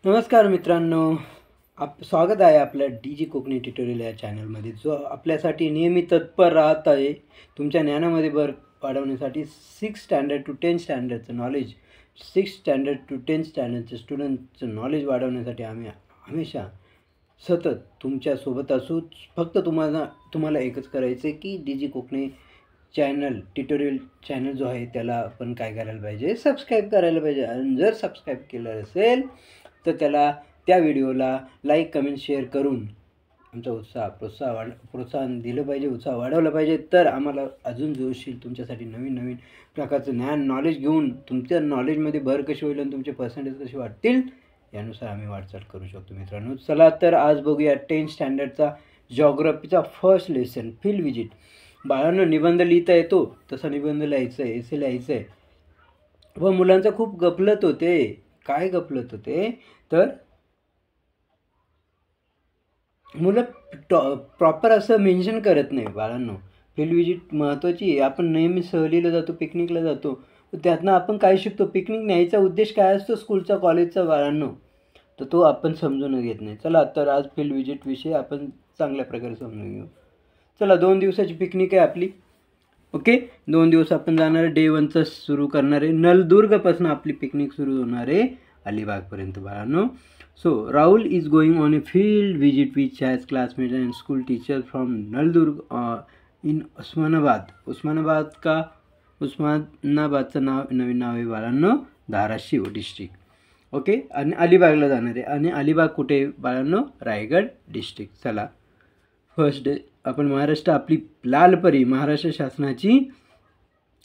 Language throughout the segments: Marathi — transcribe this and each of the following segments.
नमस्कार मित्रांनो, स्वागत आहे आपल्या DG कोकणी ट्युटोरियल या चॅनलमध्ये, जो आपल्यासाठी नेहमी तत्पर राहत आहे. तुमच्या ज्ञानामध्ये भर वाढवण्यासाठी 6 स्टँडर्ड टू 10 स्टँडर्डचं नॉलेज, 6 स्टँडर्ड टू 10 स्टँडर्डचं स्टुडंटचं नॉलेज वाढवण्यासाठी आम्ही हमेशा सतत तुमच्यासोबत असू. फक्त तुम्हाला एकच करायचं आहे की DG Konkani channel tutorial channel जो आहे त्याला आपण काय करायला पाहिजे, सबस्क्राईब करायला पाहिजे. आणि जर सबस्क्राईब केलं असेल तर त्या व्हिडिओला लाईक, कमेंट, शेअर करून आमचा प्रोत्साहन दिलं पाहिजे, उत्साह वाढवला पाहिजे. तर आम्हाला अजून जोश येईल तुमच्यासाठी नवीन प्रकारचं ज्ञान, नॉलेज घेऊन तुमच्या नॉलेजमध्ये भर कशी होईल आणि तुमचे पर्सेंटेज कसे वाढतील यानुसार आम्ही वाटचाल करू शकतो. मित्रांनो, चला तर आज बघूया 10 स्टँडर्डचा जॉग्रफीचा फर्स्ट लेसन, फील्ड विजिट. बाळांनो, निबंध लिहिता येतो तसा निबंध लिहायचा आहे, एसे लिहायचं आहे. व मुलांचं खूप गफलत होते. काय गफलत होते तर मुलं प्रॉपर असं मेन्शन करत नाही. बाळांनो, फील्ड विजिट महत्त्वाची आहे. आपण नेहमी सहलीला जातो, पिकनिकला जातो, त्यातनं आपण काय शिकतो? पिकनिक न्यायचा उद्देश काय असतो स्कूलचा, कॉलेजचा? बाळांनो, तर तो आपण समजून घेत नाही. चला तर आज फील्ड विजिट विषयी आपण चांगल्या प्रकारे समजून घेऊ. चला, 2 दिवसाची पिकनिक आहे आपली. ओके, 2 दिवस आपण जाणार आहे. डे 1चं सुरू करणार आहे. नलदुर्गपासून आपली पिकनिक सुरू होणार आहे अलिबागपर्यंत. बाळांनो, so Rahul is going on a field visit which has classmate and school teacher from Naldurg in उस्मानाबादचं नवीन नाव आहे बाळांनो, धाराशिव डिस्ट्रिक्ट. ओके, आणि अलिबागला जाणार आहे. आणि अलिबाग कुठे बाळांनो? रायगड डिस्ट्रिक्ट. चला, फर्स्ट डे आपण महाराष्ट्र, आपली लालपरी, महाराष्ट्र शासनाची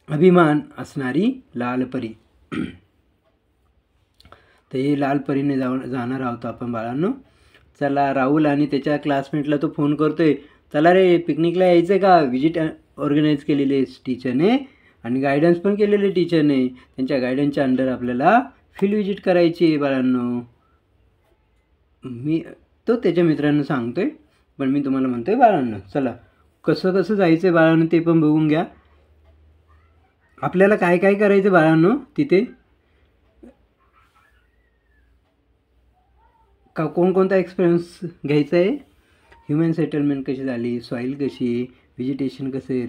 अभिमान असणारी लालपरी. तर हे लालपरीने जाणार आहोत आपण बाळांनो. चला, राहुल आणि त्याच्या क्लासमेटला तो फोन करतोय, चला रे पिकनिकला यायचं का? विजिट ऑर्गनाईज केलेली आहे टीचरने आणि गायडन्स पण केलेले टीचरने. त्यांच्या गायडन्सच्या अंडर आपल्याला फील्ड विजिट करायची आहे बाळांनो. तो त्याच्या मित्रांना सांगतोय, पण मी तुम्हाला म्हणतोय बाळांनो. चला, कसं जायचं आहे बाळांनो ते पण बघून घ्या. आपल्याला काय काय करायचं बाळांनो तिथे, कोणकोणता एक्सपिरियन्स घ्यायचा आहे. ह्युमन सेटलमेंट कशी झाली, सॉईल कशी आहे, व्हेजिटेशन कसं आहे,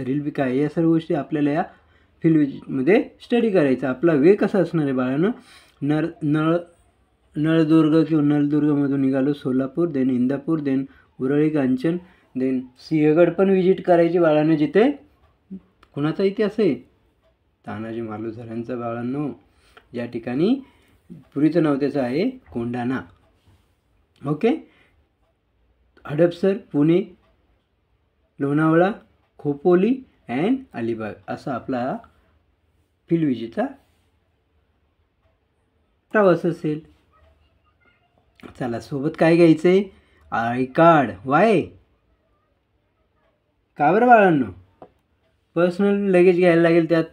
रिलीफ काय, या सर्व गोष्टी आपल्याला या फील्ड विजिटमध्ये स्टडी करायचं. आपला वे कसा असणार आहे बाळांनो? नळदुर्ग किंवा नलदुर्गमधून निघालो, Solapur, then Indapur, then Uruli, Kanchan, then Sinhagad पण विजिट करायची बाळांनो, जिथे कुणाचा इतिहास आहे? तानाजी मालुसरेंचा बाळांनो. या ठिकाणी पुरीचं नाव त्याचं आहे कोंढाणा. ओके, हडपसर, पुणे, लोणावळा, खोपोली अँड अलिबाग असा आपला फील्ड विजिटचा प्रवास असेल. चला, सोबत काय घ्यायचं आहे? I card. वाय? का बरं बाळांनो? पर्सनल लगेज घ्यायला लागेल. त्यात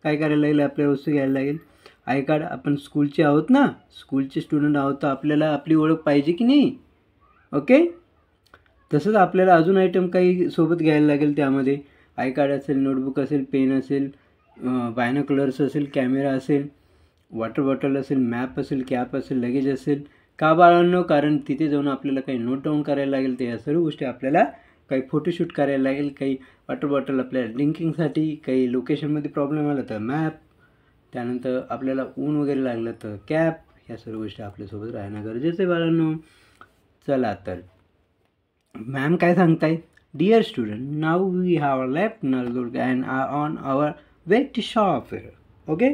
काय करायला लागेल? आपल्या वस्तू घ्यायला लागेल. I card. आपण स्कूलचे आहोत ना, स्कूलचे स्टुडंट आहोत, तर आपल्याला आपली ओळख पाहिजे की नाही? ओके, तसंच आपल्याला अजून आयटम काही सोबत घ्यायला लागेल. त्यामध्ये आय कार्ड असेल, नोटबुक असेल, पेन असेल, बायनोक्युलर्स असेल, कॅमेरा असेल, वॉटर बॉटल असेल, मॅप असेल, कॅप असेल, लगेज असेल. का बाळांनो? कारण तिथे जाऊन आपल्याला काही नोट डाऊन करायला लागेल. तर या सर्व गोष्टी आपल्याला काही फोटोशूट करायला लागेल. काही वॉटर बॉटल आपल्याला ड्रिंकिंगसाठी, काही लोकेशनमध्ये प्रॉब्लेम आला तर मॅप, त्यानंतर आपल्याला ऊन वगैरे लागलं तर कॅप, ह्या सर्व गोष्टी आपल्यासोबत राहणं गरजेचं आहे बाळांनो. चला तर, मॅम काय सांगताय? Dear student, now we have left Naldurg and are on our way to शॉपवेअर. ओके,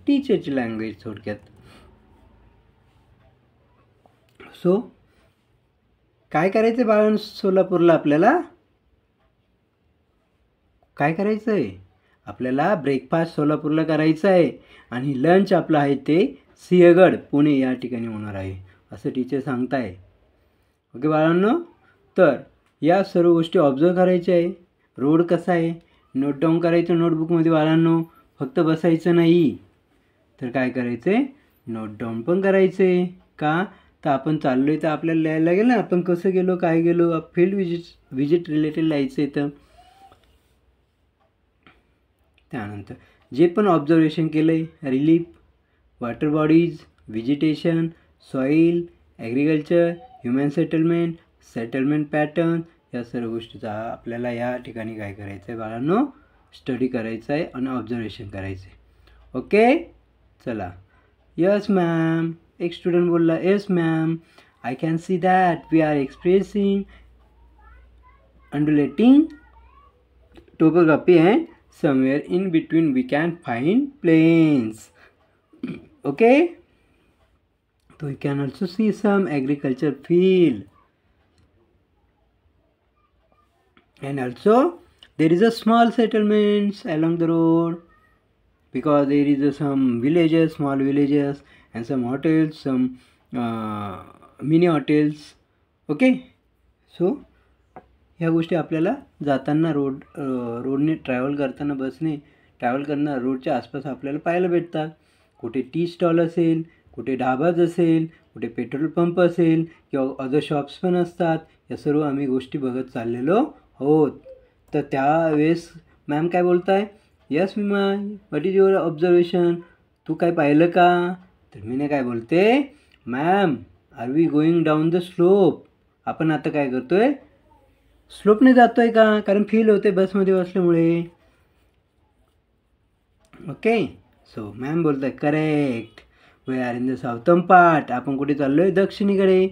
टीचरची लँग्वेज थोडक्यात. सो काय करायचं आहे बाळांनो? सोलापूरला आपल्याला काय करायचं आहे? आपल्याला ब्रेकफास्ट सोलापूरला करायचं आहे आणि लंच आपलं आहे ते सिंहगड, पुणे या ठिकाणी होणार आहे, असं टीचर सांगताय. ओके बाळांनो, तर या सर्व गोष्टी ऑब्झर्व करायच्या आहे. रोड कसा आहे नोट डाऊन करायचं नोटबुकमध्ये बाळांनो. फक्त बसायचं नाही, तर काय करायचं आहे? नोट डाऊन पण करायचं आहे. का? तर आपण चाललो आहे तर आपल्याला लिहायला लागेल ना, आपण कसं गेलो, काय गेलो. फील्ड विजिट रिलेटेड लिहायचं आहे. तर त्यानंतर जे पण ऑब्झर्वेशन केलं आहे, relief, water bodies, vegetation, soil, agriculture, human settlement, settlement pattern, या सर्व गोष्टीचा आपल्याला या ठिकाणी काय करायचं आहे बाळांनो, स्टडी करायचं आहे आणि ऑब्झर्वेशन करायचं आहे. ओके, चला. यस मॅम, एक स्टुडंट बोलला, yes ma'am, I can see that we are expressing undulating topography and somewhere in between we can find plains. Okay, so we can also see some agriculture field, and also there is a small settlements along the road because there is some villages, small villages, and some hotels, some mini hotels. Okay, so ह्या गोष्टी आपल्याला जाताना रोडने ट्रॅव्हल करताना, बसने ट्रॅव्हल करताना रोडच्या आसपास आपल्याला पाहायला भेटतात. कुठे टी स्टॉल असेल, कुठे ढाबाज असेल, कुठे पेट्रोल पंप असेल किंवा अदर शॉप्स पण असतात. या सर्व आम्ही गोष्टी बघत चाललेलो आहोत. तर त्यावेळेस मॅम काय बोलत आहे, yes Vima, what is your observation, तू काय पाहिलं का? तर मीने काय बोलते, ma'am are we going down the slope, आपण आता काय करतो आहे, स्लोपने जातो आहे का, कारण फील होते बसमध्ये बसल्यामुळे. ओके, सो मॅम बोलत आहे correct, we are in the southern part, आपण कुठे चाललो आहे, दक्षिणेकडे.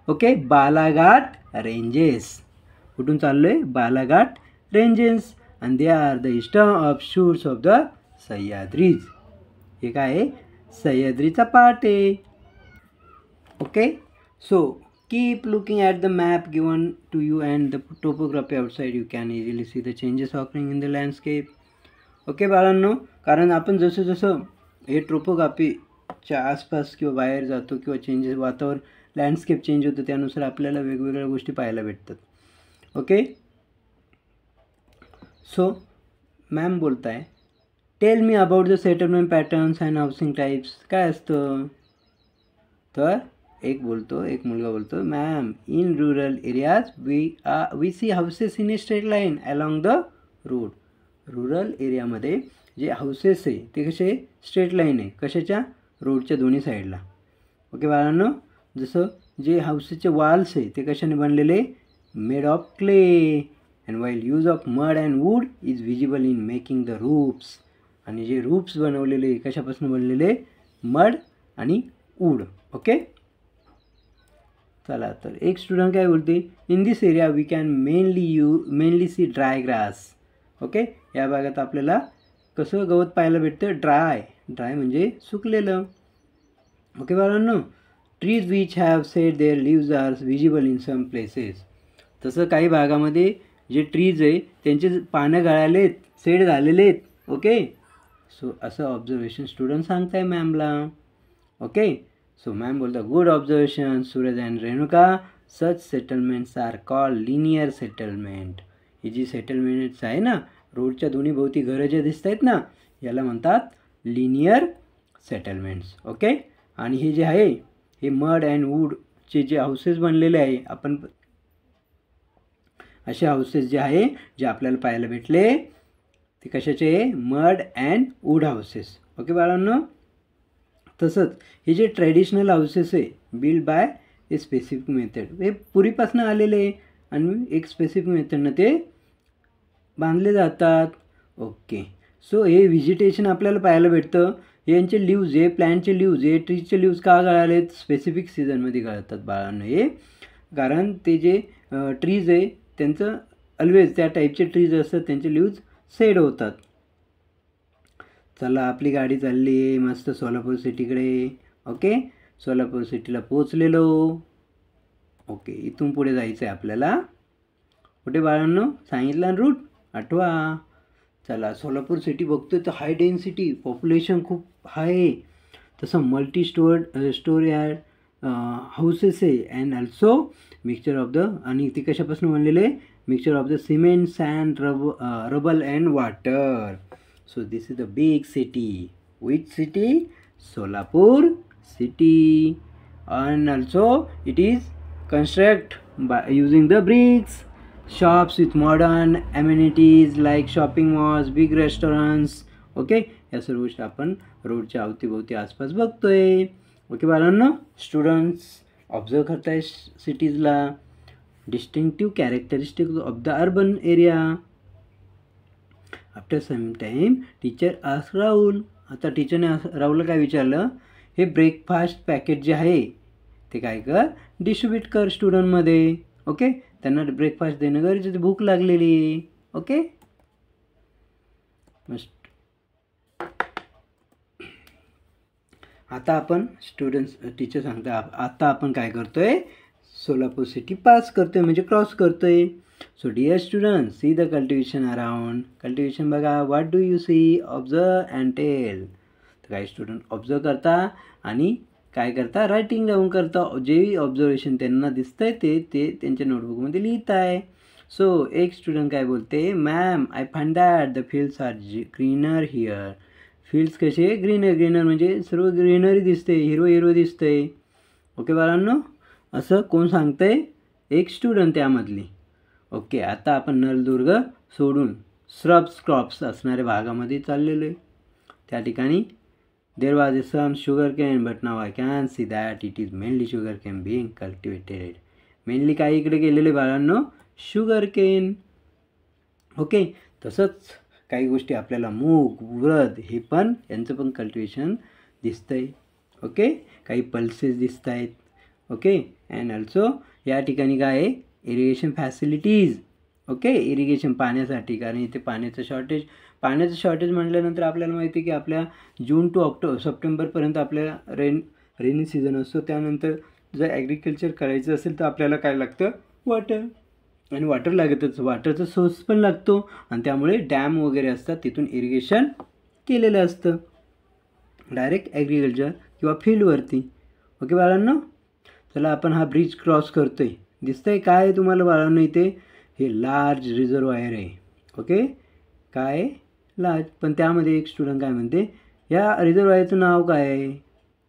ओके, बालाघाट रेंजेस, कुठून चाललो आहे, बालाघाट रेंजेस, आणि they are the eastern offshoots of the Sahyadris. हे काय आहे, सह्याद्रीचा पार्ट आहे. Okay, so keep looking at the map given to you and the topography outside. You can easily see the changes occurring in the landscape. Okay बाळांनो, कारण आपण जसं जसं हे टोपोग्राफीच्या आसपास किंवा बाहेर जातो किंवा चेंजेस, वातावरण, लँडस्केप चेंज होतं, त्यानुसार आपल्याला वेगवेगळ्या गोष्टी पाहायला भेटतात. ओके, सो मॅम बोलत आहे, tell me about the settlement patterns and housing types. काय असतं, तर एक मुलगा बोलतो, ma'am in rural areas we see houses in a straight line along the road. Rural एरियामध्ये जे हाऊसेस आहे ते कसे स्ट्रेट लाईन आहे, कशाच्या, रोडच्या दोन्ही साईडला. ओके बाळांनो, जसं जे हाऊसेसचे वॉल्स आहे ते कशाने बनलेले, made of clay, and while use of mud and wood is visible in making the roofs. आणि जे रूप्स बनवलेले कशापासून बनलेले, मड आणि वूड. ओके, चला. तर एक स्टुडंट काय बोलते, in this area we can mainly see dry grass. Okay, या भागात आपल्याला कसं गवत पाहायला भेटतं, ड्राय म्हणजे सुकलेलं. ओके बाळांनो, trees which have shed their leaves are visible in some places. तसं काही भागामध्ये जे ट्रीज आहे त्यांचे पानं गळालेत, सेड झालेले आहेत. ओके, सो असं ऑब्झर्वेशन स्टुडंट सांगत आहे मॅमला. ओके, सो मॅम बोलता, good observation Suraj and Renuka, such settlements are called linear settlement. ही जी सेटलमेंट्स आहे ना, रोडच्या दोन्ही भोवती घरं जे दिसत आहेत ना, याला म्हणतात लिनियर सेटलमेंट्स. ओके, आणि हे जे आहे हे मड अँड वूडचे जे हाऊसेस बनलेले आहे, आपण असे हाऊसेस जे आहे जे आपल्याला पाहायला भेटले ते कशाचे, mud and wood houses. Okay बाळांनो, तसंच हे जे ट्रेडिशनल हाऊसेस आहे build by a specific method, हे पूर्वीपासून आलेले आहे आणि एक स्पेसिफिक मेथडनं ते बांधले जातात. ओके, सो हे व्हिजिटेशन आपल्याला पाहायला भेटतं. यांचे लिव्ज, हे प्लॅन्टचे लिव्ज, हे ट्रीजचे लिव्ज का गळालेत, स्पेसिफिक सीझनमध्ये गळतात बाळांनो. हे कारण ते जे ट्रीज आहे त्यांचं ऑलवेज त्या टाईपचे ट्रीज असतात, त्यांचे लिव्ज सेड होतात. चला, आपली गाडी चालली आहे मस्त सोलापूर सिटीकडे. ओके, सोलापूर सिटीला पोचलेलो. ओके, इथून पुढे जायचं आहे आपल्याला. कुठे बाळांनो, सांगितलं ना रूट, आठवा. चला, सोलापूर सिटी बघतोय तर हाय डेन्सिटी, पॉप्युलेशन खूप हाय. तसं मल्टी स्टोरी हाऊसेस आहे and also mixture of the, आणि ते कशापासून बनलेले, mixture of the cement, sand, rubble and water. So this is the big city. Which city? Solapur city. And also it is constructed by using the bricks. Shops with modern amenities like shopping malls, big restaurants. Okay, या सर्व गोष्टी आपण रोडच्या अवतीभोवती आसपास बघतोय. ओके बाळांनो, स्टुडंट्स ऑब्झर्व करताय सिटीजला. Distinctive characteristics of the urban area. After some time teacher ask Rahul. आता टीचरने राहुलला काय विचारलं, हे ब्रेकफास्ट पॅकेट जे आहे ते काय कर, डिस्ट्रीब्यूट कर स्टुडंटमध्ये. ओके, त्यांना ब्रेकफास्ट देणं गरजेचं, भूक लागलेली आहे. ओके, आता आपण स्टुडंट्स, टीचर सांगता आता आपण काय करतोय, सोलापूर सिटी पास करतोय म्हणजे क्रॉस करतोय. So dear student, see the cultivation around. Cultivation बघा, what do you see, observe and tell. तर काही स्टुडंट ऑब्झर्व करता आणि काय करता, रायटिंग डाऊन करता. जे ऑब्झर्वेशन त्यांना दिसतंय ते त्यांच्या नोटबुकमध्ये लिहित आहे. सो एक स्टुडंट काय बोलते, ma'am I find that the fields are greener here. Fields कसे, ग्रीनर म्हणजे सर्व ग्रीनरी दिसते, हिरवं दिसतंय. ओके बाळांनो, असं कोण सांगतंय, एक स्टुडंट त्यामधली. ओके, आता आपण नळदुर्ग सोडून श्रब्स क्रॉप्स असणाऱ्या भागामध्ये चाललेलो आहे. त्या ठिकाणी there was some sugar cane, but now I can see that it is mainly sugar cane being cultivated. Mainly काय इकडे गेलेले बाळांनो, शुगर केन. ओके, तसंच काही गोष्टी आपल्याला मूग, उडद हे पण यांचं पण कल्टिवेशन दिसतंय. ओके, काही पल्सेस दिसत आहेत. ओके, अँड ऑल्सो या ठिकाणी काय आहे, इरिगेशन फॅसिलिटीज. ओके, इरिगेशन पाण्यासाठी, कारण इथे पाण्याचं शॉर्टेज म्हटल्यानंतर आपल्याला माहिती आहे की आपल्या जून टू सप्टेंबरपर्यंत आपल्या रेनी सीझन असतो. त्यानंतर जर ॲग्रिकल्चर करायचं असेल तर आपल्याला काय लागतं, वॉटर. आणि वॉटर लागतच, वॉटरचा सोर्स पण लागतो आणि त्यामुळे डॅम वगैरे असतात, तिथून इरिगेशन केलेलं असतं डायरेक्ट ॲग्रिकल्चर किंवा फील्डवरती. ओके बाळांनो, चला आपण हा ब्रिज क्रॉस करतोय. दिसतंय काय आहे तुम्हाला बाळांनो, इथे हे लार्ज रिझर्वायर आहे. ओके, काय लार्ज, पण त्यामध्ये एक स्टुडंट काय म्हणते, या रिझर्वायरचं नाव काय आहे,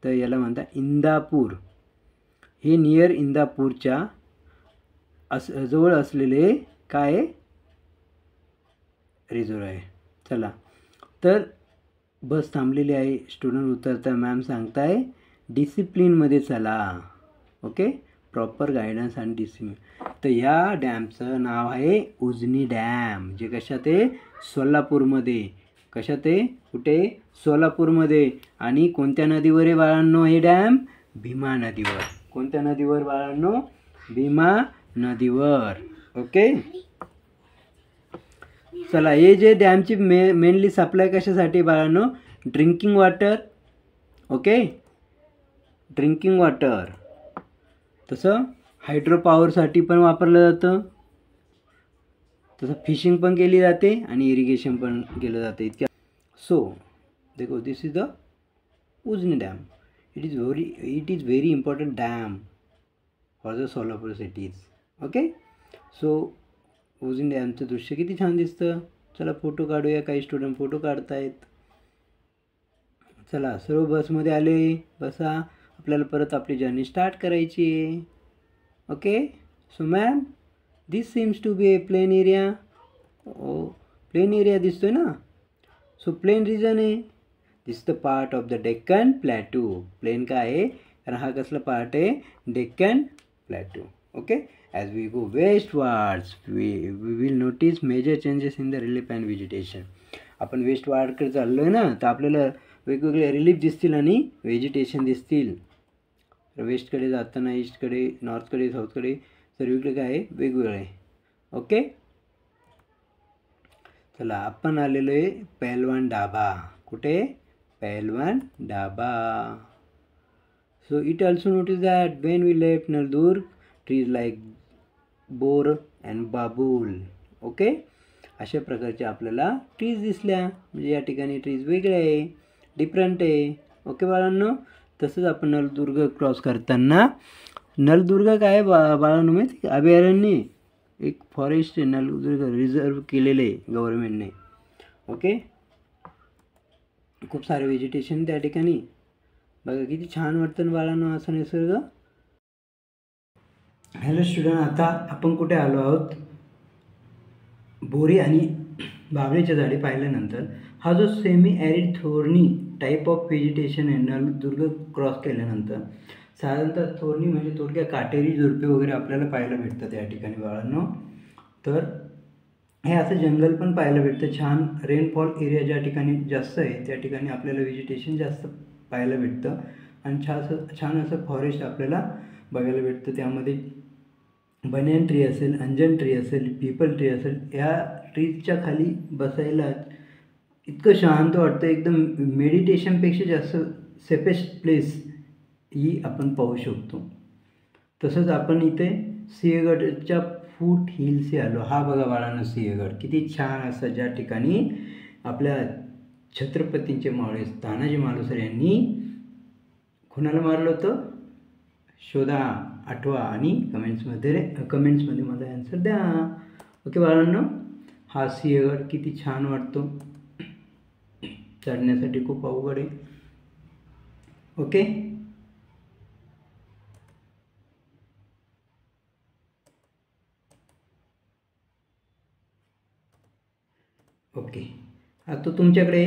तर याला म्हणतात इंदापूर. हे नियर इंदापूरच्या जवळ असलेले काय रिझर्वायर. चला, तर बस थांबलेली आहे, स्टुडंट उतरता, मॅम सांगताय डिसिप्लिनमध्ये चला. ओके, प्रॉपर गायडन्स आणि डिसिप्लिन. तर या डॅमचं नाव आहे उजनी डॅम, जे कशात आहे, सोलापूरमध्ये. कशात आहे, कुठे, सोलापूरमध्ये. आणि कोणत्या नदीवर आहे बाळांनो हे डॅम, भीमा नदीवर. कोणत्या नदीवर बाळांनो, भीमा नदीवर. ओके, चला, हे जे डॅमची मेनली सप्लाय कशासाठी बाळांनो, drinking water. Okay, drinking water. तसं हायड्रो पॉवरसाठी पण वापरलं जातं, तसं फिशिंग पण केली जाते आणि इरिगेशन पण केलं जाते इतक्या. सो देखो, this is the Ujani dam. It is very important dam for the Solapur cities. Okay, so Ujani डॅमचं दृश्य किती छान दिसतं. चला फोटो काढूया, काही स्टुडंट फोटो काढतायत. चला, सर्व बसमध्ये आले, बसा, आपल्याला परत आपली जर्नी स्टार्ट करायची आहे. Okay, so ma'am this seems to be a plain area. Oh, plain area दिसतोय ना. सो प्लेन रिजन आहे. This the part of the Deccan plateau. Plain काय आहे, कारण हा कसला पार्ट आहे, Deccan plateau. Okay, as we go westwards we will notice major changes in the relief and vegetation. आपण वेस्टवार्डकडे चाललो आहे ना, तर आपल्याला वेगवेगळे रिलीफ दिसतील आणि व्हेजिटेशन दिसतील. वेस्टकडे जाताना, ईस्टकडे, नॉर्थकडे, साऊथकडे सर्वीकडे काय आहे, वेगवेगळं आहे. ओके, चला, आपण आलेलो आहे पहलवान डाबा. कुठे, Pahalwan Dhaba. So it also notice that when we left Naldurg, trees like bor and babul. Okay, अशा प्रकारचे आपल्याला ट्रीज दिसल्या, म्हणजे या ठिकाणी ट्रीज वेगळे आहे, डिफरंट आहे. ओके बाळांनो, तसंच आपण नळदुर्ग क्रॉस करताना, नळदुर्ग काय बाळांनो माहिती, अभयारण्य, एक फॉरेस्ट आहे, नळदुर्ग रिझर्व केलेलं आहे गव्हर्नमेंटने. ओके, खूप सारे व्हेजिटेशन त्या ठिकाणी. बघा किती छान वाटतं बाळांनो असं निसर्ग. हॅलो स्टुडंट, आता आपण कुठे आलो आहोत, बोरी आणि बाभळीच्या झाडे पाहिल्यानंतर हा जो सेमी ॲरिड थोरणी टाईप ऑफ व्हेजिटेशन आहे नळदुर्ग क्रॉस केल्यानंतर साधारणतः थोरणी म्हणजे थोडक्या काटेरी झुडपे वगैरे आपल्याला पाहायला भेटतात या ठिकाणी बाळांनो. तर हे असं जंगल पण पाहायला भेटतं. छान रेनफॉल एरिया ज्या ठिकाणी जास्त आहे त्या ठिकाणी आपल्याला व्हेजिटेशन जास्त पाहायला भेटतं आणि छान असं फॉरेस्ट आपल्याला बघायला भेटतं. त्यामध्ये बनियन ट्री असेल, अंजन ट्री असेल, पीपल ट्री असेल, या ट्रीजच्या खाली बसायला इतकं शांत वाटतं. एकदम मेडिटेशनपेक्षा जास्त सेफेस्ट प्लेस ही आपण पाहू शकतो. तसंच आपण इथे सिंहगडच्या फूट हिल्सही आलो. हा बघा बाळांनो सिंहगड किती छान असं, ज्या ठिकाणी आपल्या छत्रपतींचे मावळे तानाजी मालुसरे यांनी कोणाला मारलं होतं शोधा, आठवा आणि कमेंट्समध्ये मला आन्सर द्या. ओके बाळांनो, हा सिंहगड किती छान वाटतो, चढण्यासाठी खूप अवघड आहे. ओके ओके आता तुमच्याकडे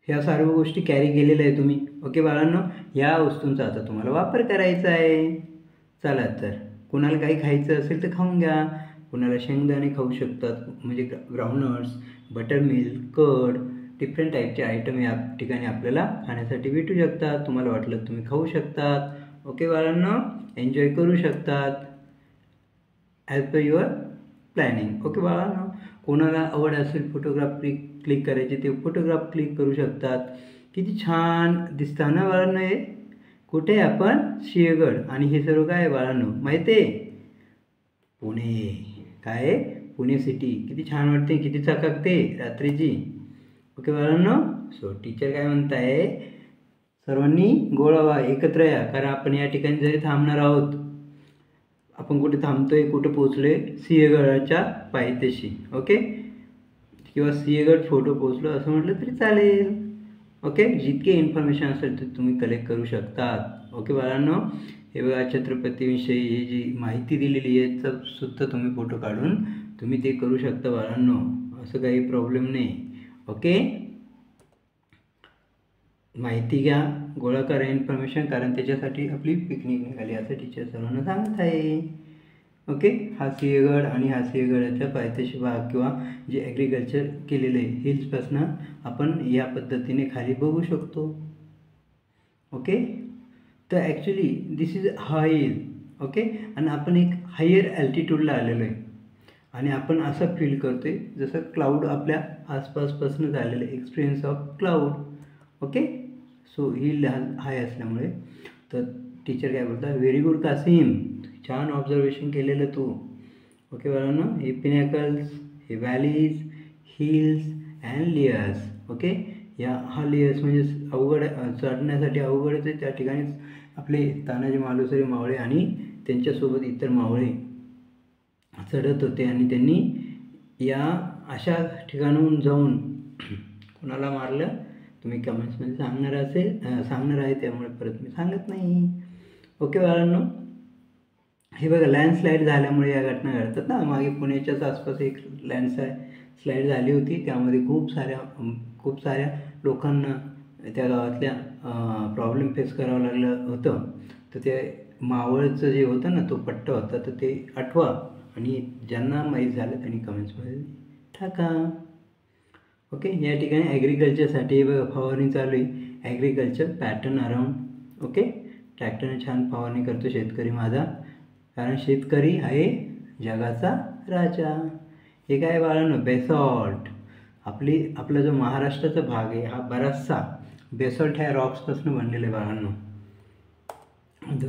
ह्या सर्व गोष्टी कॅरी केलेल्या आहे तुम्ही. ओके बाळांनो, या वस्तूंचा आता तुम्हाला वापर करायचा आहे. चला तर, कुणाला काही खायचं असेल तर खाऊन घ्या. कुणाला शेंगदाणे खाऊ शकतात, म्हणजे groundnuts, butter milk, curd, different टाईपचे आयटम या ठिकाणी आपल्याला खाण्यासाठी भेटू शकतात. तुम्हाला वाटलं तुम्ही खाऊ शकतात. ओके बाळांनो, एन्जॉय करू शकतात as per your planning. Okay बाळांनो, कोणाला आवड असेल फोटोग्राफ क्लिक करायची ते फोटोग्राफ क्लिक करू शकतात. किती छान दिसतं ना बाळांनो हे. कुठे आपण सिंहगड, आणि हे सर्व काय आहे बाळांनो माहिती आहे, पुणे. काय आहे, पुणे सिटी. किती छान वाटते, किती चकाकते रात्रीची. ओके बाळांनो, सो टीचर काय म्हणत आहे, सर्वांनी गोळा व्हा, एकत्र या, कारण आपण या ठिकाणी जरी थांबणार आहोत. आपण कुठे थांबतोय, कुठे पोचलोय, सिंहगडाच्या पायथ्याशी. ओके, किंवा सिंहगड फोटो पोचलो असं म्हटलं तरी चालेल. ओके, जितके इन्फॉर्मेशन असेल ते तुम्ही कलेक्ट करू शकतात. ओके बाळांनो, हे बघा छत्रपतीविषयी ही जी माहिती दिलेली आहे तर सुद्धा तुम्ही फोटो काढून तुम्ही ते करू शकता बाळांनो, असं काही प्रॉब्लेम नाही. ओके, माहिती घ्या, गोळा करा इन्फॉर्मेशन, कारण त्याच्यासाठी आपली पिकनिक निघाली असं टीचर सर्वांना सांगत आहे. ओके, हा सिंहगड आणि हा सिंहगडाच्या पायथ्याशी भाग किंवा जे ॲग्रिकल्चर केलेलं आहे हिल्सपासनं आपण या पद्धतीने खाली बघू शकतो. ओके, तर actually this is hi hill. Okay, आणि आपण एक हायर ॲल्टिट्यूडला आलेलो आहे आणि आपण असं फील करतो आहे जसं क्लाउड आपल्या आसपासपासून झालेलं experience of cloud. Okay, so hill high असल्यामुळे तर टीचर काय बोलतात, व्हेरी गुड कासिम, छान ऑब्झर्वेशन केलेलं तू. ओके बाळांनो, हे पिनॅकल्स, हे valleys, hills and layers. Okay, हा लेयर्स म्हणजे अवघड, चढण्यासाठी अवघडच आहे. त्या ठिकाणीच आपले तानाजी मालुसरे मावळे आणि त्यांच्यासोबत इतर मावळे चढत होते आणि त्यांनी या अशा ठिकाणाहून जाऊन कोणाला मारलं तुम्ही कमेंट्समध्ये सांगणार आहे, त्यामुळे परत मी सांगत नाही. ओके बाळांनो, हे बघा लँडस्लाईड झाल्यामुळे या घटना घडतात ना. मागे पुण्याच्याच आसपास एक लँडस्लाईड झाली होती, त्यामध्ये खूप साऱ्या लोकांना त्या गावातल्या प्रॉब्लेम फेस करावं लागलं होतं. तर ते मावळचं जे होतं ना तो पट्टा होता, तर ते आठवा आणि ज्यांना माहीत झालं त्यांनी कमेंट्समध्ये टाका. ओके, या ठिकाणी ॲग्रिकल्चरसाठी बघा फवारणी चालू आहे, ॲग्रिकल्चर पॅटर्न अराउंड. ओके, ट्रॅक्टरने छान फवारणी करतो शेतकरी माझा, कारण शेतकरी आहे जगाचा राजा. हे काय बाळांनो, बेसॉल्ट. आपला जो महाराष्ट्राचा भाग आहे हा बराचसा बेसॉल्ट ह्या रॉक्सपासून बनलेला आहे बाळांनो.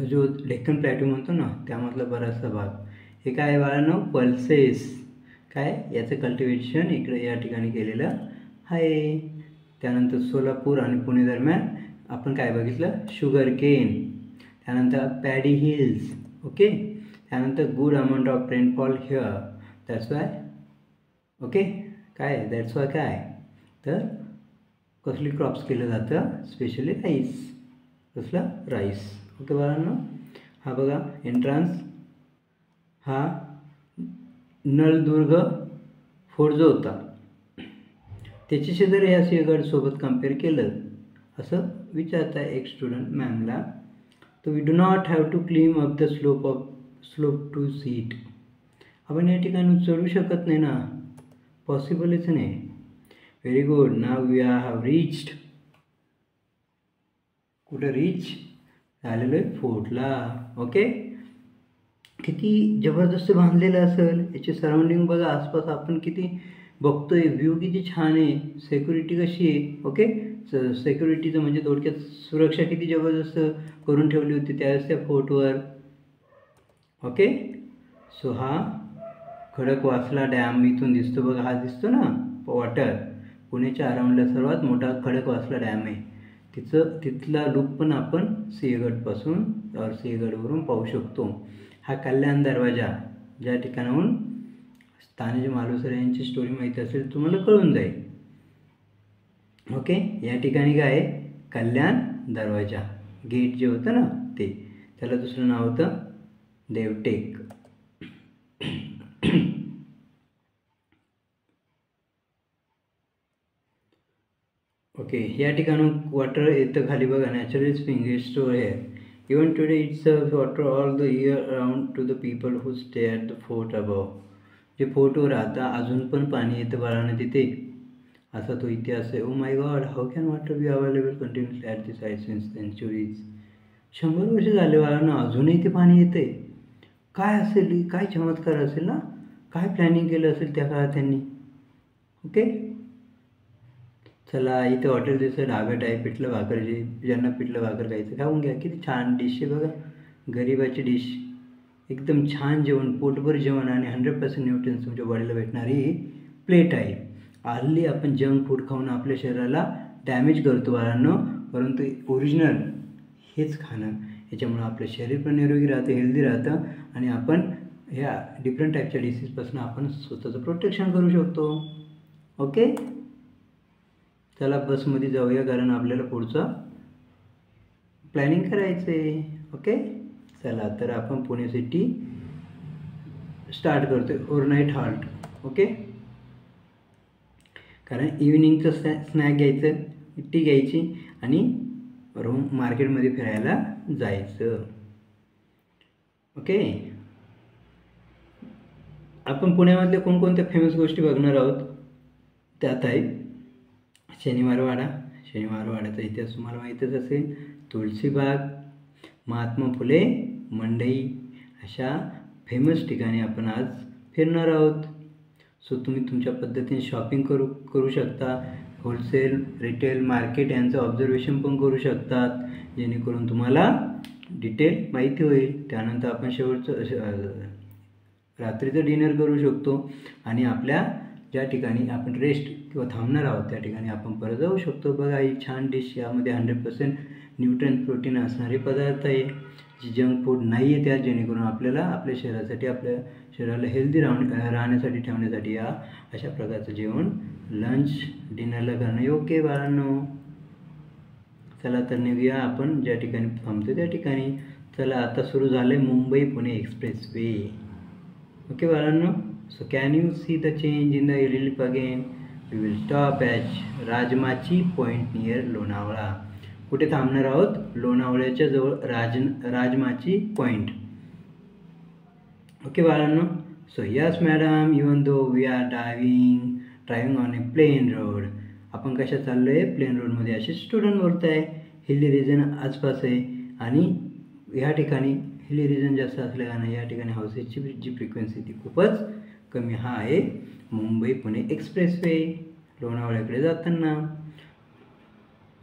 जो डेक्कन प्लॅट्यू म्हणतो ना त्यामधला बराचसा भाग. हे काय बाळांनो, पल्सेस. काय, याचं कल्टिवेशन इकडे या ठिकाणी केलेलं आहे. त्यानंतर सोलापूर आणि पुणे दरम्यान आपण काय बघितलं, शुगर केन. त्यानंतर पॅडी हिल्स. ओके, त्यानंतर good amount of rainfall here, that's why. Okay, काय दॅट्स वाय काय, तर कसली क्रॉप्स केलं जातं, स्पेशली राईस. कसलं, राईस. ओके बाळांनो, हा बघा एंट्रान्स, हा नळदुर्ग फोर्ट जो होता त्याची शेजारी ह्या सिंहगडसोबत कम्पेअर केलं असं विचारत आहे एक स्टुडंट मॅमला. तर we do not have to climb up the slope to see it. आपण या ठिकाणी चढू शकत नाही ना, पॉसिबलच नाही. Very good. Now we have reached. कुठं रीच झालेलो आहे? फोर्टला. ओके. किती जबरदस्त बांधलेलं असेल. याची सराउंडिंग बघा, आसपास आपण किती बघतोय, व्ह्यू किती छान आहे, सिक्युरिटी कशी आहे. ओके. सिक्युरिटीचं म्हणजे थोडक्यात सुरक्षा किती जबरदस्त करून ठेवली होती त्यावेळेस त्या फोर्टवर. ओके. सो हा खडकवासला डॅम इथून दिसतो बघा, हा दिसतो ना वॉटर. पुण्याच्या अराउंडला सर्वात मोठा खडकवासला डॅम आहे. तिथला लुक पण आपण सिंहगडपासून सिंहगडवरून पाहू शकतो. हा कल्याण दरवाजा, ज्या ठिकाणाहून तानाजी मालुसरे यांची स्टोरी माहिती असेल तुम्हाला कळून जाईल. ओके. या ठिकाणी काय आहे? कल्याण दरवाजा गेट जे होतं ना ते, त्याला दुसरं नाव होतं देवटेक. ओके. या ठिकाणून वॉटर येतं खाली बघा, नॅचरली स्प्रिंग स्टोर आहे. Even today it's water all the year round two the people who stay at the fort above. जे फोर्टवर राहता अजून पण पाणी येतं बाळानं तिथे, असा तो इतिहास आहे. Oh my God, how can water be available continuously at this site since centuries. 100 वर्ष झाले बाळांना, अजूनही ते पाणी येते. काय असेल, काय चमत्कार असेल ना, काय प्लॅनिंग केलं असेल त्या काळात त्यांनी. ओके. चला, इथे हॉटेल दिसतं, ढाब्यात आहे, पिठलं भाकर. ज्यांना पिठलं भाकर खायचं खाऊन घ्या. किती छान डिश आहे बघा, गरिबाची डिश. एकदम छान जेवण, पोटभर जेवण आणि 100% न्यूट्रियन्स तुमच्या बॉडीला भेटणारी प्लेट आहे. हल्ली आपण जंक फूड खाऊन आपल्या शरीराला डॅमेज करतो बाळांनो, परंतु ओरिजिनल हेच खाणं, याच्यामुळं आपलं शरीर पण निरोगी राहतं, हेल्दी राहतं आणि आपण ह्या डिफरंट टाईपच्या डिसीजपासून आपण स्वतःचं प्रोटेक्शन करू शकतो. ओके. चला बसमध्ये जाऊया, कारण आपल्याला पुढचं प्लॅनिंग करायचं आहे. ओके. चला, तर आपण पुणे सिटी स्टार्ट करतो आहे, ओव्हरनाईट हॉल्ट. ओके. कारण इव्हिनिंगचं स्नॅक घ्यायचं, टी घ्यायची आणि रूम मार्केटमध्ये फिरायला जायचं. ओके. आपण पुण्यामधल्या कोणकोणत्या फेमस गोष्टी बघणार आहोत. त्यात आहे शनिवार वाड्याचा इतिहास तुम्हाला माहीतच असेल. तुळशीबाग, महात्मा फुले मंडई, अशा फेमस ठिकाणी आपण आज फिरणार आहोत. सो तुम्ही तुमच्या पद्धतीने शॉपिंग करू शकता. होलसेल, रिटेल, मार्केट यांचं ऑब्झर्वेशन पण करू शकतात, जेणेकरून तुम्हाला डिटेल माहिती होईल. त्यानंतर आपण शेवटचं रात्रीचं डिनर करू शकतो आणि आपल्या ज्या ठिकाणी आपण रेस्ट किंवा थांबणार आहोत त्या ठिकाणी आपण परत जाऊ शकतो. बघा, ही छान डिश, यामध्ये 100% न्यूट्रिएंट प्रोटीन असणारे पदार्थ आहे, जी जंक फूड नाही आहे त्यात, जेणेकरून आपल्याला आपल्या शरीरासाठी, आपल्या शरीराला हेल्दी राहण्यासाठी ठेवण्यासाठी या अशा प्रकारचं जेवण लंच डिनरला करणं योग्य आहे बाळांनो. चला तर निघूया आपण ज्या ठिकाणी थांबतो त्या ठिकाणी. चला, आता सुरू झालं आहे Mumbai Pune express way. Okay बाळांनो. So can you see the change in the relief again? We will stop at Rajmachi point near Lonavala. कुठे थांबणार आहोत? लोणावळ्याच्या जवळ राजमाची पॉइंट. ओके बाळांनो. So yes madam, even though we are driving on a plain road. आपण कशा चाललो आहे? प्लेन रोडमध्ये. असे स्टुडंट बोलत आहे. हिली रिजन आसपास आहे आणि ह्या ठिकाणी हिली रिजन जास्त असल्याने या ठिकाणी हाऊसेसची जी फ्रिक्वेन्सी ती खूपच कमी. हा आहे मुंबई पुणे एक्सप्रेसवे. लोणावळ्याकडे जाताना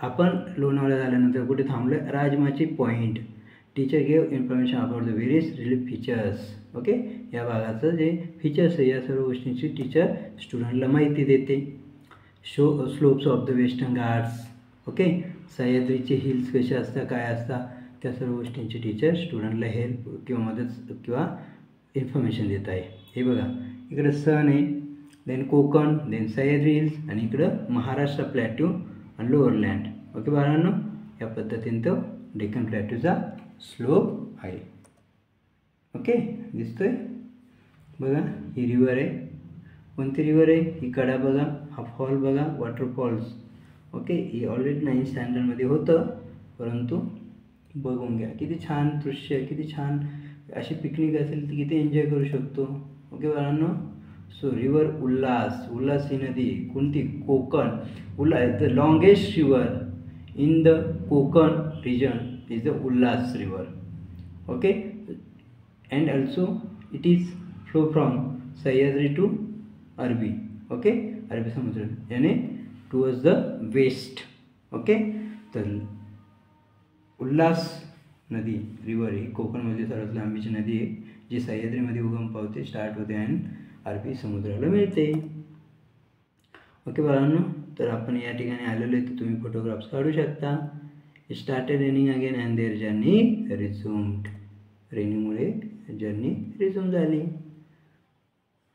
आपण लोणावळा झाल्यानंतर कुठे थांबलो? Rajmachi point. Teacher give information about the various relief features. Okay. या भागाचं जे फीचर्स आहे या सर्व गोष्टींची टीचर स्टुडंटला माहिती देते. Slopes of the western Ghats. Okay. सह्याद्रीचे हिल्स कसे असतात, काय असतात, त्या सर्व गोष्टींची टीचर स्टुडंटला हेल्प किंवा मदत किंवा इन्फॉर्मेशन देत आहे. हे बघा, इकडं सन आहे, then Konkan, then Sahyadri hills आणि इकडं महाराष्ट्र प्लॅट्यू आणि लोअर लँड. ओके बाळांनो, या पद्धतीने तो डेक्कन प्लॅट्यूचा स्लोप आहे. ओके, दिसतोय बघा, ही रिवर आहे. कोणती रिवर आहे? ही कडा बघा, हा फॉल बघा, वॉटरफॉल्स. ओके, हे ऑलरेडी 9th स्टँडर्डमध्ये होतं, परंतु बघून घ्या. किती छान दृश्य, किती छान अशी पिकनिक असेल ती किती एन्जॉय करू शकतो. ओके बाळांनो. सो रिवर उल्हास, उल्हास ही नदी कोणती? Konkan. Ulhas the longest river in the Konkan region is the Ullas river. Okay, and also it is flow from Sahyadri to Arabi. Okay, अरबी समुद्र यानी towards the west. Okay, तर उल्हास नदी रिवर ही कोकणमधली सर्वात लांबीची नदी आहे, जी सह्याद्रीमध्ये उगम पावते, स्टार्ट होते आणि अरबी समुद्राला मिळते. ओके बाळांनो, तर आपण या ठिकाणी आलेलो आहे, तर तुम्ही फोटोग्राफ्स काढू शकता. Started raining again and their journey resumed. रेनिंगमुळे जर्नी रिझ्युम झाली.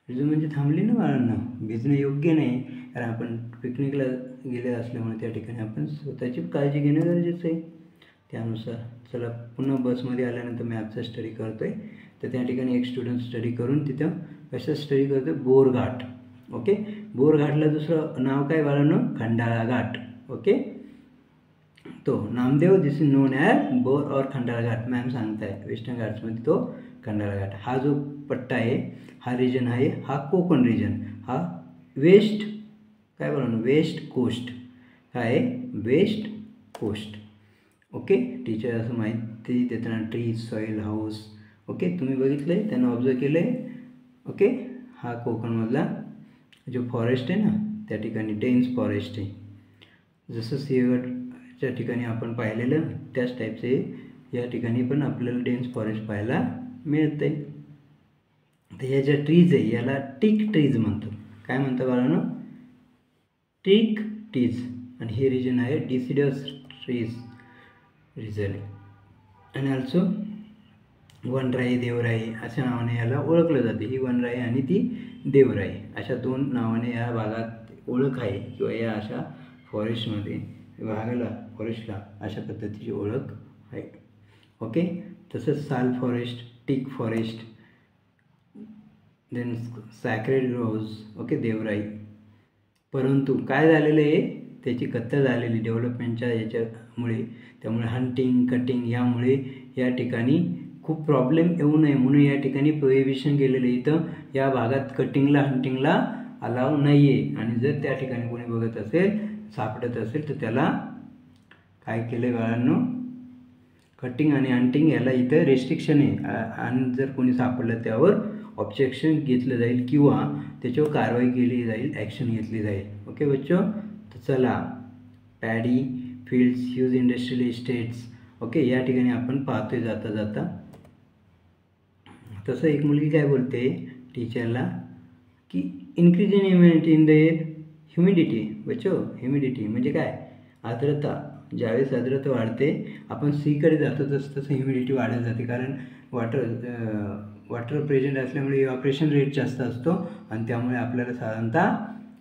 रिझ्युम म्हणजे थांबली ना बाळांना, भिजणं योग्य नाही, कारण आपण पिकनिकला गेले असल्यामुळे त्या ठिकाणी आपण स्वतःची काळजी घेणं गरजेचं आहे. त्यानुसार चला पुन्हा बसमध्ये आल्यानंतर मॅपचा स्टडी करतो आहे. तर त्या ठिकाणी एक स्टुडंट स्टडी करून तिथं कसं स्टडी करतो आहे? बोरघाट. ओके, बोरघाटला दुसरं नाव काय बाळांनो? खंडाळा घाट. ओके, तो नामदेव दिस इज नोन ॲज बोर और खंडाळा घाट. मॅम सांगताय वेस्टर्न घाट्समध्ये तो खंडाळा घाट. हा जो पट्टा आहे, हा रिजन आहे, हा कोकण रिजन, हा वेस्ट काय बाळांनो? West coast. काय आहे? West coast. ओके, टीचर असं माहिती देताना ट्रीज, सॉईल, हाऊस. ओके, तुम्ही बघितलं आहे, त्यांना ऑब्झर्व केलं आहे. ओके, हा कोकणमधला जो फॉरेस्ट आहे ना, त्या ठिकाणी डेन्स फॉरेस्ट आहे. जसं सिंहगडच्या ठिकाणी आपण पाहिलेलं त्याच टाईपचे या ठिकाणी पण आपल्याला डेन्स फॉरेस्ट पाहायला मिळते. तर ह्या ज्या ट्रीज आहे याला टीक ट्रीज म्हणतो. काय म्हणतो बाळांनो? टीक ट्रीज. आणि हे रिजन आहे डिसिडस ट्रीज रिजन आहे. आणि ऑल्सो वनराई, देवराई अशा नावाने याला ओळखलं जाते. ही वनराई आणि ती देवराई अशा दोन नावाने या भागात ओळख आहे, किंवा या अशा फॉरेस्टमध्ये भागाला, फॉरेस्टला अशा पद्धतीची ओळख आहे. ओके, तसंच साल फॉरेस्ट, टीक फॉरेस्ट, देन सॅक्रेड ग्रोव्ज. ओके, देवराई. परंतु काय झालेलं आहे, त्याची कत्तल झालेली डेव्हलपमेंटच्या याच्यामुळे, त्यामुळे हंटिंग, कटिंग यामुळे या ठिकाणी खूप प्रॉब्लेम येऊ नये म्हणून या ठिकाणी प्रोहिबिशन केलेलं आहे. इथं या भागात कटिंगला, हंटिंगला अलाव नाही आहे. आणि जर त्या ठिकाणी कोणी बघत असेल, सापडत असेल, तर त्याला काय केलं बाळांनो? कटिंग आणि हंटिंग याला इथं रेस्ट्रिक्शन आहे. आणि जर कोणी सापडलं त्यावर ऑब्जेक्शन घेतलं जाईल किंवा त्याच्यावर कारवाई केली जाईल, ॲक्शन घेतली जाईल. ओके बच्चो, तर चला paddy fields, huge industrial estates. Okay, या ठिकाणी आपण पाहतोय जाता जाता. तसं एक मुलगी काय बोलते टीचरला की increase in humidity in the air. Humidity बच्चो, ह्युमिडिटी म्हणजे काय? आर्द्रता. ज्यावेळेस आर्द्रता वाढते, आपण सीकडे जातो तसं तसं ह्युमिडिटी वाढत जाते, कारण वाटर प्रेझेंट असल्यामुळे इव्हॅपोरेशन रेट जास्त असतो आणि त्यामुळे आपल्याला साधारणतः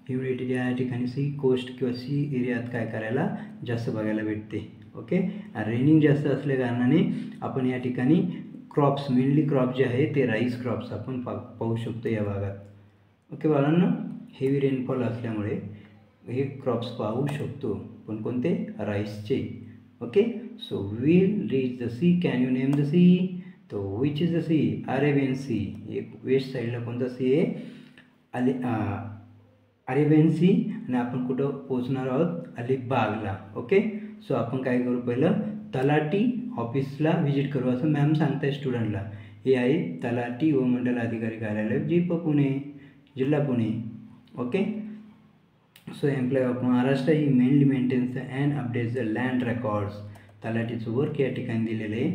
ह्युमिडिटी या ठिकाणी सी कोस्ट किंवा सी एरियात काय करायला जास्त बघायला भेटते. ओके, रेनिंग जास्त असल्या कारणाने आपण या ठिकाणी क्रॉप्स, मेनली क्रॉप जे आहे ते राईस क्रॉप्स आपण पाहू शकतो या भागात. ओके बाळांनो, हेवी रेनफॉल असल्यामुळे हे क्रॉप्स पाहू शकतो, पण कोणते? राईसचे. Okay, so will reach the sea. Can you name the sea? तो which is the sea? Arabian sea. एक वेस्ट साईडला कोणता सी आहे? Arabian sea. आणि आपण कुठं पोचणार आहोत? अलिबागला. ओके, सो आपण काय करू? पहिलं तलाठी ऑफिसला व्हिजिट करू असं मॅम सांगताय स्टुडंटला. हे आहे तलाठी व मंडल अधिकारी कार्यालय, पुणे, जिल्हा Pune. Okay, so employ of Maharashtra he mainly maintains and updates the land records. तलाठीचं वर्क या ठिकाणी दिलेलं आहे.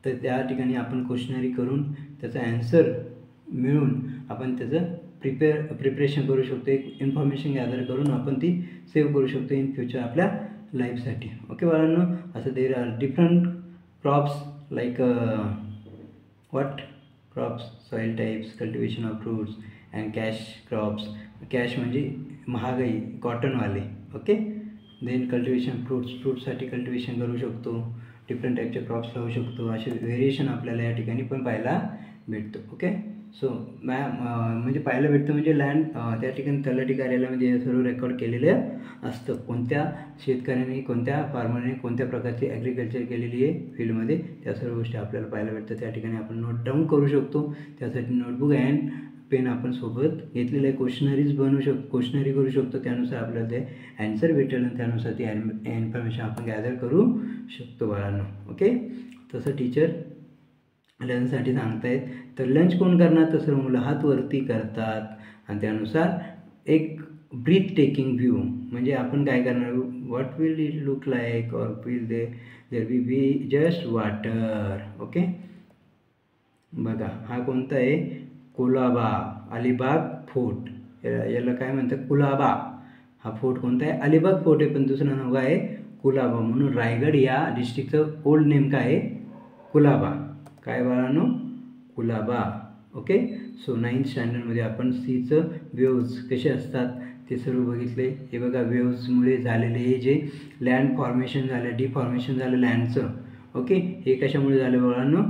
तर त्या ठिकाणी आपण क्वेश्चनरी करून त्याचा ॲन्सर मिळून आपण त्याचं प्रिपरेशन करू शकतो. एक इन्फॉर्मेशन गॅदर करून आपण ती सेव्ह करू शकतो इन फ्युचर आपल्या लाईफसाठी. ओके बाळांनो, असं there are different crops like what crops, soil types, cultivation of fruits and cash crops. Cash म्हणजे महागाई, कॉटनवाले. ओके, देन कल्टिवेशन फ्रूट्ससाठी कल्टिवेशन करू शकतो, डिफरंट टाईपचे क्रॉप्स लावू शकतो. असे व्हेरिएशन आपल्याला या ठिकाणी पण पाहायला भेटतो. ओके, सो म्हणजे पाहायला भेटतं म्हणजे लँड त्या ठिकाणी तलाठी कार्यालयामध्ये हे सर्व रेकॉर्ड केलेलं असतं. कोणत्या शेतकऱ्याने कोणत्या फार्मरने कोणत्या प्रकारची ॲग्रिकल्चर केलेली आहे फील्डमध्ये त्या सर्व गोष्टी आपल्याला पाहायला भेटतं. त्या ठिकाणी आपण नोट डाऊन करू शकतो. त्यासाठी नोटबुक अँड पेन आपण सोबत घेतलेलं आहे. क्वेश्चनरीज क्वेश्चनरी करू शकतो. त्यानुसार आपल्याला ते ॲन्सर भेटेल आणि त्यानुसार ती इन्फॉर्मेशन आपण गॅदर करू शकतो बाळांनो. ओके, तसं टीचर लंचसाठी सांगतायत. तर लंच कोण करणार, तसं मुलं हात वरती करतात आणि त्यानुसार एक ब्रीथ टेकिंग व्ह्यू म्हणजे आपण काय करणार, what will it look like or will there be just water. Okay, बघा हा कोणता आहे, कुलाबा अलिबाग फोर्ट. याला काय म्हणतात, कुलाबा. हा फोर्ट कोणता आहे, अलिबाग फोर्ट आहे, पण दुसरं नाव आहे कुलाबा. म्हणून रायगड या डिस्ट्रिक्टचं ओल्ड नेम काय आहे, कुलाबा. काय बाळांनो, कुलाबा. ओके, सो 9th स्टँडर्डमध्ये आपण सीचं वेव्ज कसे असतात ते सर्व बघितले. हे बघा, वेव्जमुळे झालेले हे जे लँड फॉर्मेशन झालं, डिफॉर्मेशन झालं लँडचं. ओके, हे कशामुळे झालं बाळांनो,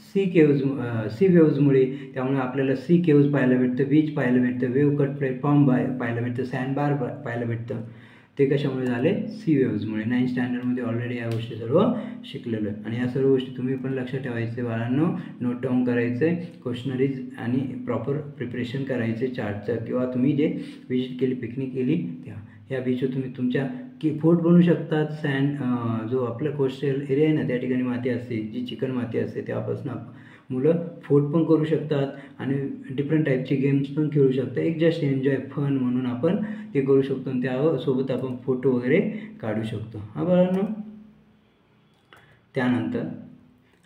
सी वेव्जमुळे. त्यामुळे आपल्याला सी केव्ज पाहायला भेटतं, बीच पाहायला भेटतं, वेव्ह कट प्लॅटफॉर्म पाहायला भेटतं, सँडबार पाहायला भेटतं. ते कशामुळे झाले, सी वेव्जमुळे. 9th स्टँडर्डमध्ये ऑलरेडी या गोष्टी सर्व शिकलेलो आहे. आणि या सर्व गोष्टी तुम्ही पण लक्षात ठेवायचे बाळांनो, नोट डाऊन करायचं आहे. क्वेश्चनरीज आणि प्रॉपर प्रिपरेशन करायचे चार्टचं. किंवा तुम्ही जे विजिट केली, पिकनिक केली त्या या बीचवर तुम्ही तुमच्या फोर्ट बनवू शकतात. जो आपला कोस्टल एरिया आहे ना, त्या ठिकाणी माती असते, जी चिकन माती असते, त्यापासून मुलं फोर्ट पण करू शकतात आणि डिफरंट टाईपचे गेम्स पण खेळू शकतात. एक जस्ट एन्जॉय फन म्हणून आपण ते करू शकतो आणि त्यासोबत आपण फोटो वगैरे काढू शकतो. हा बाळांनो, त्यानंतर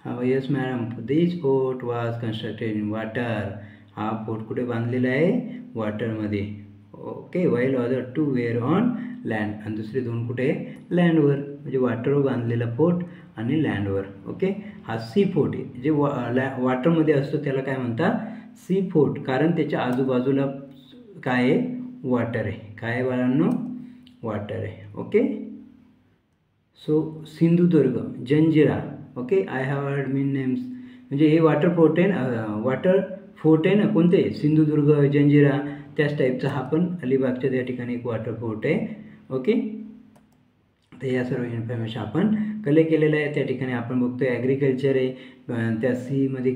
हा yes madam, this fort was constructed in water. हा फोर्ट कुठे बांधलेला आहे, वॉटरमध्ये. Okay, while other 2 were on land. आणि दुसरे 2 कुठे आहे, लँडवर. म्हणजे वॉटरवर बांधलेला फोर्ट आणि लँडवर. ओके, हा सी फोर्ट आहे. जे वॉटरमध्ये असतो त्याला काय म्हणतात, सी फोर्ट. कारण त्याच्या आजूबाजूला काय आहे, वॉटर आहे. काय आहे बाळांनो, वॉटर आहे. Okay, so Sindhudurg, Janjira. Okay, I have heard mean names. म्हणजे हे वॉटर फोर्ट आहे ना, वॉटर फोर्ट आहे ना, कोणते, सिंधुदुर्ग, जंजिरा, त्याच टाईपचा हा पण अलिबागच्या त्या ठिकाणी एक वॉटर फोर्ट आहे. ओके, तर या सर्व इन्फॉर्मेशन आपण कलेक्ट केलेलं आहे. त्या ठिकाणी आपण बघतो ॲग्रिकल्चर आहे. त्या सीमध्ये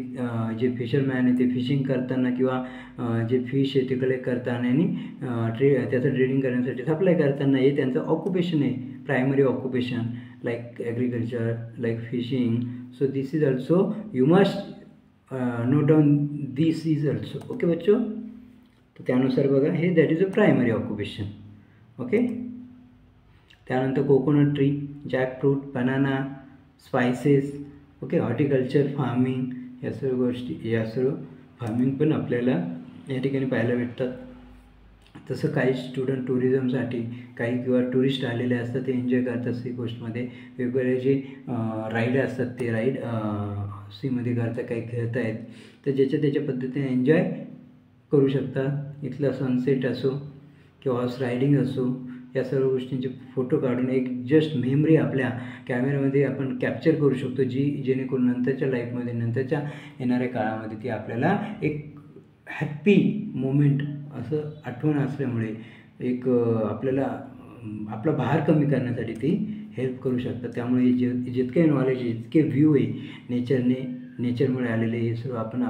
जे फिशरमॅन आहे ते फिशिंग करताना किंवा जे फिश आहे ते कलेक्ट करताना आणि त्याचं ट्रेडिंग करण्यासाठी सप्लाय करताना हे त्यांचं ऑक्युपेशन आहे, primary occupation, like agriculture, like fishing. So this is also you must note down this is also. Okay बच्चो, तर त्यानुसार बघा हे that is a primary occupation. Okay, त्यानंतर coconut tree, jackfruit, banana, spices. Okay, horticulture, farming, या सर्व गोष्टी, या सर्व फार्मिंग पण आपल्याला या ठिकाणी पाहायला भेटतात. तसं काही स्टुडंट टुरिझमसाठी काही किंवा टुरिस्ट आलेले असतात, ते एन्जॉय करतात सी कोस्टमध्ये. वेगवेगळे जे राईड असतात ते राईड सीमध्ये करतात, काही खेळत आहेत, तर ज्याच्या त्याच्या पद्धतीने एन्जॉय करू शकतात. इथला सनसेट असो किंवा हॉर्स रायडिंग असो, या सर्व गोष्टींचे फोटो काढून एक जस्ट मेमरी आपल्या कॅमेऱ्यामध्ये आपण कॅप्चर करू शकतो, जी जेणेकरून नंतरच्या लाईफमध्ये, नंतरच्या येणाऱ्या काळामध्ये ती आपल्याला एक हॅप्पी मोमेंट असं आठवण असल्यामुळे एक आपल्याला आपला भार कमी करण्यासाठी ती हेल्प करू शकतात. त्यामुळे जितके नॉलेज आहे, जितके व्ह्यू आहे नेचरमुळे आलेले, हे सर्व आपण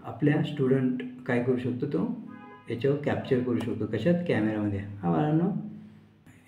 आपल्या स्टुडंट काय करू शकतो, तो याच्यावर कॅप्चर करू शकतो. कशात, कॅमेरामध्ये. हा बाळांनो,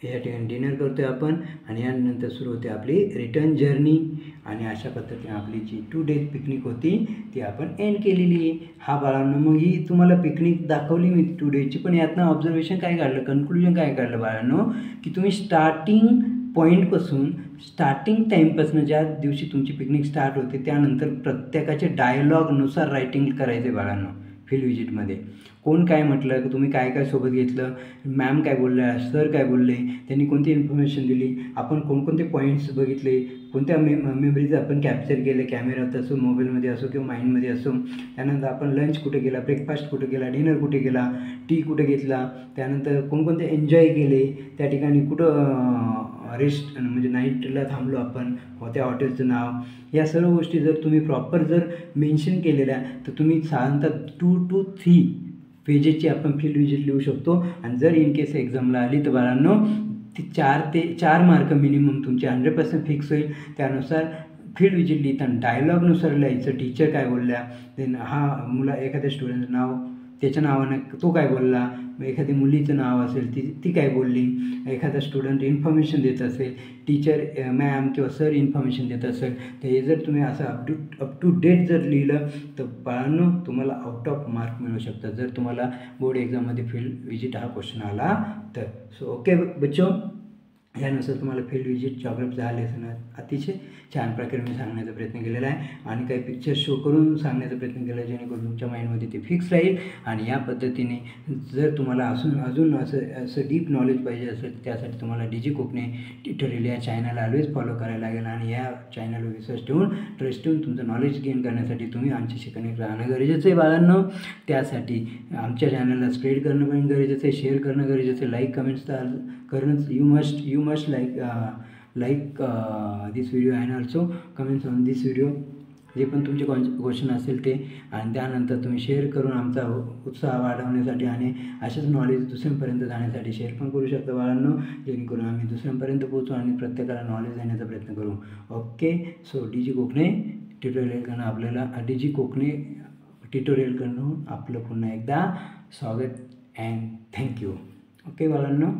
या ठिकाणी डिनर करतो आहे आपण आणि यानंतर सुरू होते आपली रिटर्न जर्नी. आणि अशा पद्धतीने आपली जी 2 डेज पिकनिक होती ती आपण एंड केलेली आहे. हा बाळांनो, मग ही तुम्हाला पिकनिक दाखवली मी 2 डेजची, पण यातनं ऑब्झर्वेशन काय काढलं, कन्क्लुजन काय काढलं बाळांनो, की तुम्ही स्टार्टिंग पॉईंटपासून, स्टार्टिंग टाईमपासून, ज्या दिवशी तुमची पिकनिक स्टार्ट होते त्यानंतर प्रत्येकाचे डायलॉगनुसार रायटिंग करायचे बाळांनो. फील्ड विजिटमध्ये कोण काय म्हटलं, की तुम्ही काय काय सोबत घेतलं, मॅम काय बोलल्या, सर काय बोलले, त्यांनी कोणती इन्फॉर्मेशन दिली, आपण कोणकोणते पॉईंट्स बघितले, कोणत्या मेमरीज आपण कॅप्चर केले, कॅमेऱ्यात असो, मोबाईलमध्ये असो किंवा माइंडमध्ये असो. त्यानंतर आपण लंच कुठे केला, ब्रेकफास्ट कुठे केला, डिनर कुठे केला, टी कुठे घेतला, त्यानंतर कोणकोणते एन्जॉय केले, त्या ठिकाणी कुठं रेस्ट म्हणजे नाईटला थांबलो आपण त्या हॉटेलचं नाव, या सर्व गोष्टी जर तुम्ही प्रॉपर जर मेन्शन केलेल्या तर तुम्ही साधारणतः 2 to 3 पेजेसची आपण फील्ड विजिट लिहू शकतो. आणि जर इन केस एक्झामला आली तर बाळांनो ती 4 मार्क मिनिमम तुमचे 100% फिक्स होईल. त्यानुसार फील्ड विजिट लिहिताना डायलॉगनुसार लिहायचं, टीचर काय बोलल्या, देन एखाद्या स्टुडंटचं नाव, त्याच्या नावानं तो काय बोलला, एखादी मुलीचं नाव असेल ती काय बोलली, एखादा स्टुडंट इन्फॉर्मेशन देत असेल, टीचर मॅम किंवा सर इन्फॉर्मेशन देत असेल, तर हे जर तुम्ही असं अप टू डेट जर लिहिलं तर बाळांनो तुम्हाला आउट ऑफ मार्क मिळू शकतात, जर तुम्हाला बोर्ड एक्झाममध्ये फील्ड विजिट हा क्वेश्चन आला तर. सो ओके बच्चो, यानुसार तुम्हाला फील्ड विजिट जॉग्राफीचा हा लेसन अतिशय छान प्रकारे मी सांगण्याचा प्रयत्न केलेला आहे आणि काही पिक्चर शो करून सांगण्याचा प्रयत्न केला आहे जेणेकरून तुमच्या माइंडमध्ये ते फिक्स राहील. आणि या पद्धतीने जर तुम्हाला अजून असं डीप नॉलेज पाहिजे असेल त्यासाठी तुम्हाला डीजी कोकणे ट्युटोरियल या चॅनलला ऑलवेज फॉलो करायला लागेल. आणि या चॅनलवर विश्वास ठेवून ट्रस्ट ठेवून तुमचं नॉलेज गेन करण्यासाठी तुम्ही आमच्याशी कनेक्ट राहणं गरजेचं आहे बाळांनो. त्यासाठी आमच्या चॅनलला स्प्रेड करणं पण गरजेचं आहे, शेअर करणं गरजेचं आहे, लाईक कमेंट्स करणंच you must like this video and also comments on this video. जे पण तुमचे क्वेश्चन असेल ते, आणि त्यानंतर तुम्ही शेअर करून आमचा उत्साह वाढवण्यासाठी आणि असेच नॉलेज दुसऱ्यांपर्यंत जाण्यासाठी शेअर पण करू शकता बाळांनो, जेणेकरून आम्ही दुसऱ्यांपर्यंत पोहोचू आणि प्रत्येकाला नॉलेज देण्याचा प्रयत्न करू. ओके, सो डीजी कोकणे ट्युटोरियलकडून आपल्याला डीजी कोकणे ट्युटोरियलकडून आपलं पुन्हा एकदा स्वागत अँड थँक्यू. ओके बाळांनो.